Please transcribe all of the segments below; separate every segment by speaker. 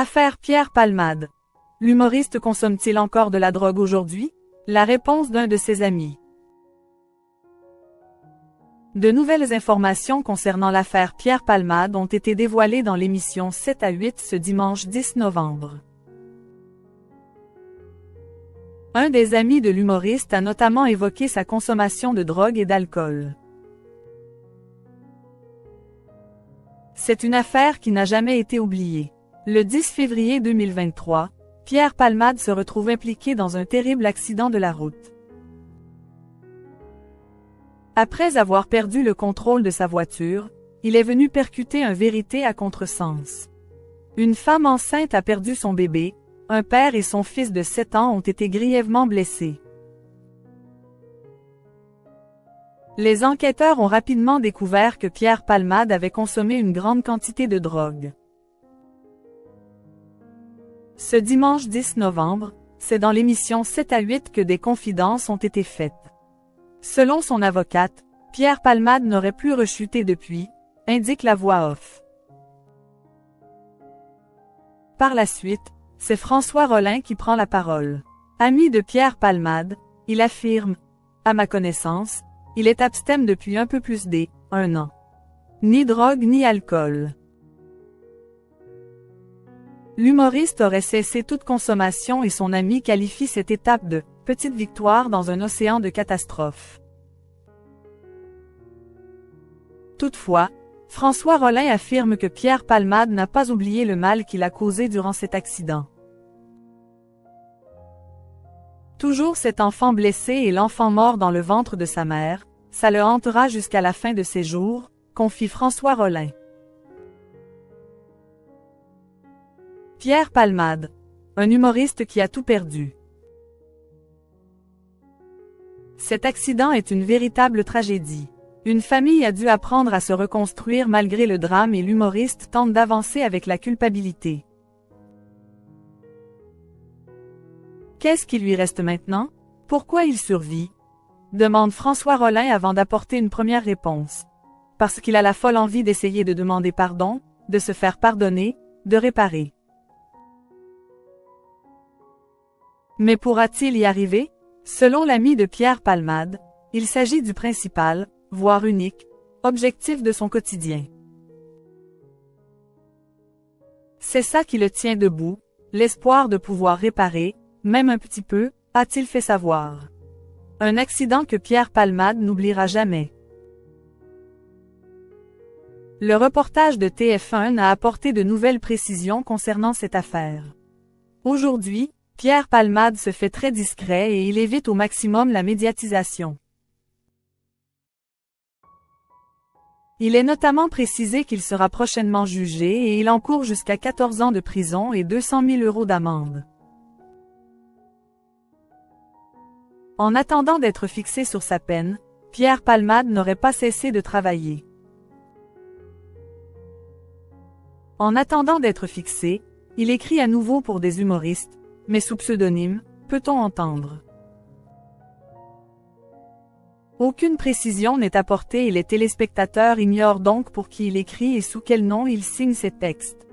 Speaker 1: Affaire Pierre Palmade. L'humoriste consomme-t-il encore de la drogue aujourd'hui? La réponse d'un de ses amis. De nouvelles informations concernant l'affaire Pierre Palmade ont été dévoilées dans l'émission 7 à 8 ce dimanche 10 novembre. Un des amis de l'humoriste a notamment évoqué sa consommation de drogue et d'alcool. C'est une affaire qui n'a jamais été oubliée. Le 10 février 2023, Pierre Palmade se retrouve impliqué dans un terrible accident de la route. Après avoir perdu le contrôle de sa voiture, il est venu percuter un vérité à contresens. Une femme enceinte a perdu son bébé, un père et son fils de 7 ans ont été grièvement blessés. Les enquêteurs ont rapidement découvert que Pierre Palmade avait consommé une grande quantité de drogue. Ce dimanche 10 novembre, c'est dans l'émission 7 à 8 que des confidences ont été faites. Selon son avocate, Pierre Palmade n'aurait plus rechuté depuis, indique la voix off. Par la suite, c'est François Rolin qui prend la parole. Ami de Pierre Palmade, il affirme « À ma connaissance, il est abstème depuis un peu plus d'1 an. Ni drogue ni alcool. » L'humoriste aurait cessé toute consommation et son ami qualifie cette étape de « petite victoire dans un océan de catastrophes ». Toutefois, François Rolin affirme que Pierre Palmade n'a pas oublié le mal qu'il a causé durant cet accident. Toujours cet enfant blessé et l'enfant mort dans le ventre de sa mère, ça le hantera jusqu'à la fin de ses jours, confie François Rolin. Pierre Palmade, un humoriste qui a tout perdu. Cet accident est une véritable tragédie. Une famille a dû apprendre à se reconstruire malgré le drame et l'humoriste tente d'avancer avec la culpabilité. Qu'est-ce qui lui reste maintenant? Pourquoi il survit? Demande François Rolin avant d'apporter une première réponse. Parce qu'il a la folle envie d'essayer de demander pardon, de se faire pardonner, de réparer. Mais pourra-t-il y arriver? Selon l'ami de Pierre Palmade, il s'agit du principal, voire unique, objectif de son quotidien. C'est ça qui le tient debout, l'espoir de pouvoir réparer, même un petit peu, a-t-il fait savoir. Un accident que Pierre Palmade n'oubliera jamais. Le reportage de TF1 a apporté de nouvelles précisions concernant cette affaire. Aujourd'hui, Pierre Palmade se fait très discret et il évite au maximum la médiatisation. Il est notamment précisé qu'il sera prochainement jugé et il encourt jusqu'à 14 ans de prison et 200 000 € d'amende. En attendant d'être fixé sur sa peine, Pierre Palmade n'aurait pas cessé de travailler. En attendant d'être fixé, il écrit à nouveau pour des humoristes, mais sous pseudonyme, peut-on entendre. Aucune précision n'est apportée et les téléspectateurs ignorent donc pour qui il écrit et sous quel nom il signe ses textes.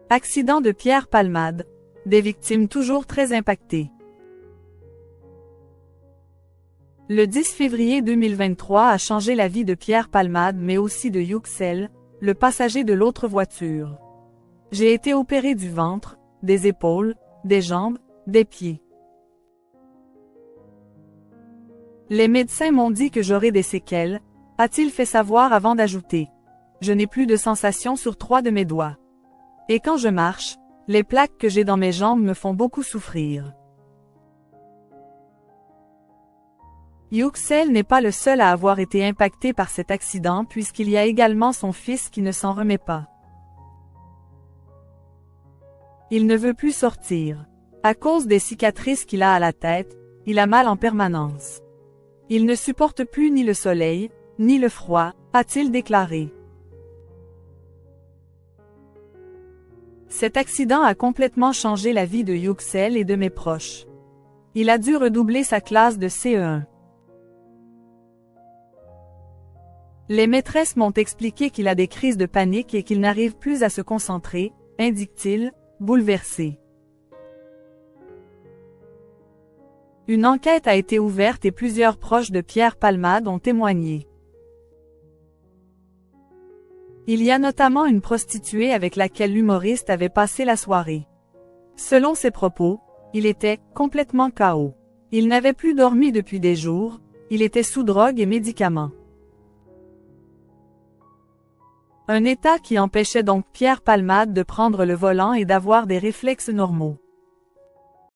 Speaker 1: Accident de Pierre Palmade. Des victimes toujours très impactées. Le 10 février 2023 a changé la vie de Pierre Palmade mais aussi de Yuxel, le passager de l'autre voiture. J'ai été opéré du ventre, des épaules, des jambes, des pieds. Les médecins m'ont dit que j'aurais des séquelles, a-t-il fait savoir avant d'ajouter. Je n'ai plus de sensation sur 3 de mes doigts. Et quand je marche, les plaques que j'ai dans mes jambes me font beaucoup souffrir. Yuxel n'est pas le seul à avoir été impacté par cet accident puisqu'il y a également son fils qui ne s'en remet pas. Il ne veut plus sortir. À cause des cicatrices qu'il a à la tête, il a mal en permanence. Il ne supporte plus ni le soleil, ni le froid, a-t-il déclaré. Cet accident a complètement changé la vie de Yuxel et de mes proches. Il a dû redoubler sa classe de CE1. Les maîtresses m'ont expliqué qu'il a des crises de panique et qu'il n'arrive plus à se concentrer, indique-t-il, bouleversé. Une enquête a été ouverte et plusieurs proches de Pierre Palmade ont témoigné. Il y a notamment une prostituée avec laquelle l'humoriste avait passé la soirée. Selon ses propos, il était complètement KO. Il n'avait plus dormi depuis des jours, il était sous drogue et médicaments. Un état qui empêchait donc Pierre Palmade de prendre le volant et d'avoir des réflexes normaux.